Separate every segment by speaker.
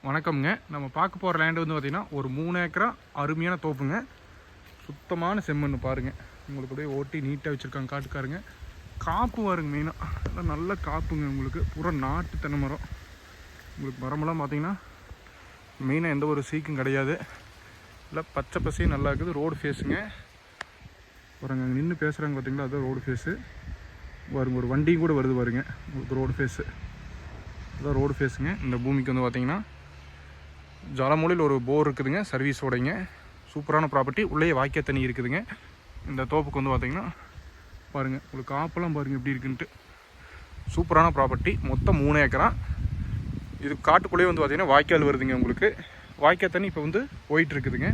Speaker 1: வணக்கம்ங்க. நம்ம பார்க்க போகிற லேண்டு வந்து பார்த்திங்கன்னா ஒரு 3 ஏக்கரா அருமையான தோப்புங்க. சுத்தமான செம்மண் பாருங்கள். உங்களுக்கு அப்படியே ஓட்டி நீட்டாக வச்சுருக்காங்க காட்டுக்காருங்க. காப்பு வருங்க மெயினாக நல்ல காப்புங்க. உங்களுக்கு பூரா நாட்டு தென்னை மரம். உங்களுக்கு மரமெல்லாம் பார்த்திங்கன்னா மெயினாக எந்த ஒரு சீக்கும் கிடையாது. இல்லை பச்சை பசையும் நல்லா இருக்குது. ரோடு ஃபேஸுங்க. பாருங்க அங்கே நின்று பேசுகிறாங்க பார்த்திங்களா, அதுதான் ரோடு ஃபேஸு. பாருங்க ஒரு வண்டியும் கூட வருது பாருங்க. உங்களுக்கு ரோடு ஃபேஸு அதுதான் ரோடு ஃபேஸுங்க. இந்த பூமிக்கு வந்து பார்த்திங்கன்னா ஜலமூலையில் ஒரு போர் இருக்குதுங்க, சர்வீஸோடைங்க. சூப்பரான ப்ராப்பர்ட்டி. உள்ளே வாய்க்கா தண்ணி இருக்குதுங்க. இந்த தோப்புக்கு வந்து பார்த்திங்கன்னா பாருங்கள் உங்களுக்கு காப்பெல்லாம் பாருங்கள் எப்படி இருக்குன்ட்டு. சூப்பரான ப்ராப்பர்ட்டி. மொத்தம் 3 ஏக்கரா. இது காட்டுக்குள்ளேயே வந்து பார்த்திங்கன்னா வாய்க்கால் வருதுங்க. உங்களுக்கு வாய்க்கா தண்ணி இப்போ வந்து போயிட்டுருக்குதுங்க.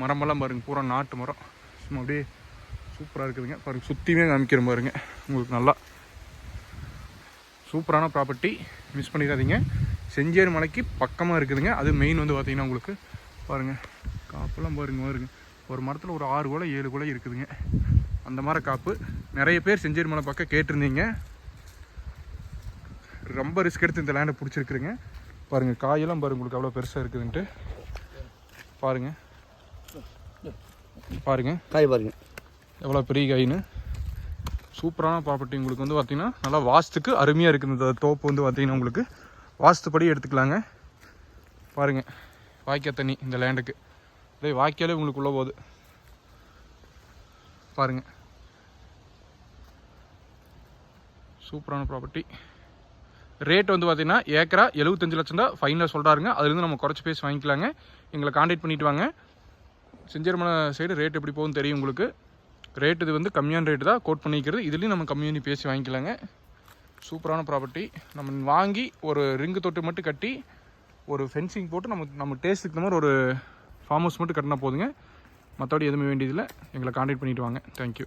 Speaker 1: மரமெல்லாம் பாருங்கள் பூரா நாட்டு மரம். சும்மா அப்படியே சூப்பராக இருக்குதுங்க. பாருங்கள் சுற்றியுமே காமிக்கிற பாருங்க. உங்களுக்கு நல்லா சூப்பரான ப்ராப்பர்ட்டி. மிஸ் பண்ணிடாதீங்க. செஞ்சேரி மலைக்கு பக்கமாக இருக்குதுங்க. அது மெயின் வந்து பார்த்திங்கன்னா உங்களுக்கு பாருங்கள் காப்பெல்லாம் பாருங்க. ஒரு மரத்தில் ஒரு 6 குலை 7 குலை இருக்குதுங்க. அந்த மாதிரி காப்பு. நிறைய பேர் செஞ்சேரி மலை பக்கம் கேட்டிருந்தீங்க. ரொம்ப ரிஸ்க் எடுத்து இந்த லேண்டை பிடிச்சிருக்குறீங்க. பாருங்கள் காயெல்லாம் பாருங்கள் உங்களுக்கு அவ்வளோ பெருசாக இருக்குதுன்ட்டு. பாருங்கள்
Speaker 2: காய் பாருங்கள்
Speaker 1: எவ்வளோ பெரிய காயின்னு. சூப்பரான ப்ராப்பர்ட்டி. உங்களுக்கு வந்து பார்த்திங்கன்னா நல்லா வாஸ்துக்கு அருமையாக இருக்குது. இந்த தோப்பு வந்து பார்த்திங்கன்னா உங்களுக்கு வாஸ்துப்படி எடுத்துக்கலாங்க. பாருங்கள் வாய்க்கா தண்ணி இந்த லேண்டுக்கு. அதே வாய்க்காலே உங்களுக்கு உள்ள போகுது பாருங்கள். சூப்பரான ப்ராப்பர்ட்டி. ரேட் வந்து பார்த்திங்கன்னா ஏக்கரா 75 லட்சம் தான் ஃபைனலாக சொல்கிறாருங்க. அதுலேருந்து நம்ம குறைச்சி பேசி வாங்கிக்கலாங்க. எங்களை கான்டாக்ட் பண்ணிவிட்டு வாங்க. செஞ்சேரிமலை சைடு ரேட் எப்படி போகுதுன்னு தெரியும் உங்களுக்கு. ரேட் இது வந்து கம்மியான ரேட்டு தான் கோட் பண்ணிக்கிறது. இதுலேயும் நம்ம கம்மி பண்ணி பேசி வாங்கிக்கலாங்க. சூப்பரான ப்ராப்பர்ட்டி. நம்ம வாங்கி ஒரு ரிங்கு தொட்டு மட்டும் கட்டி ஒரு ஃபென்சிங் போட்டு நம்ம டேஸ்ட்டுக்கு இந்த மாதிரி ஒரு ஃபார்ம் ஹவுஸ் மட்டும் கட்டினா போதுங்க. மற்றபடி எதுவுமே வேண்டியதில்லை. எங்களை கான்டாக்ட் பண்ணிவிட்டு வாங்க. தேங்க்யூ.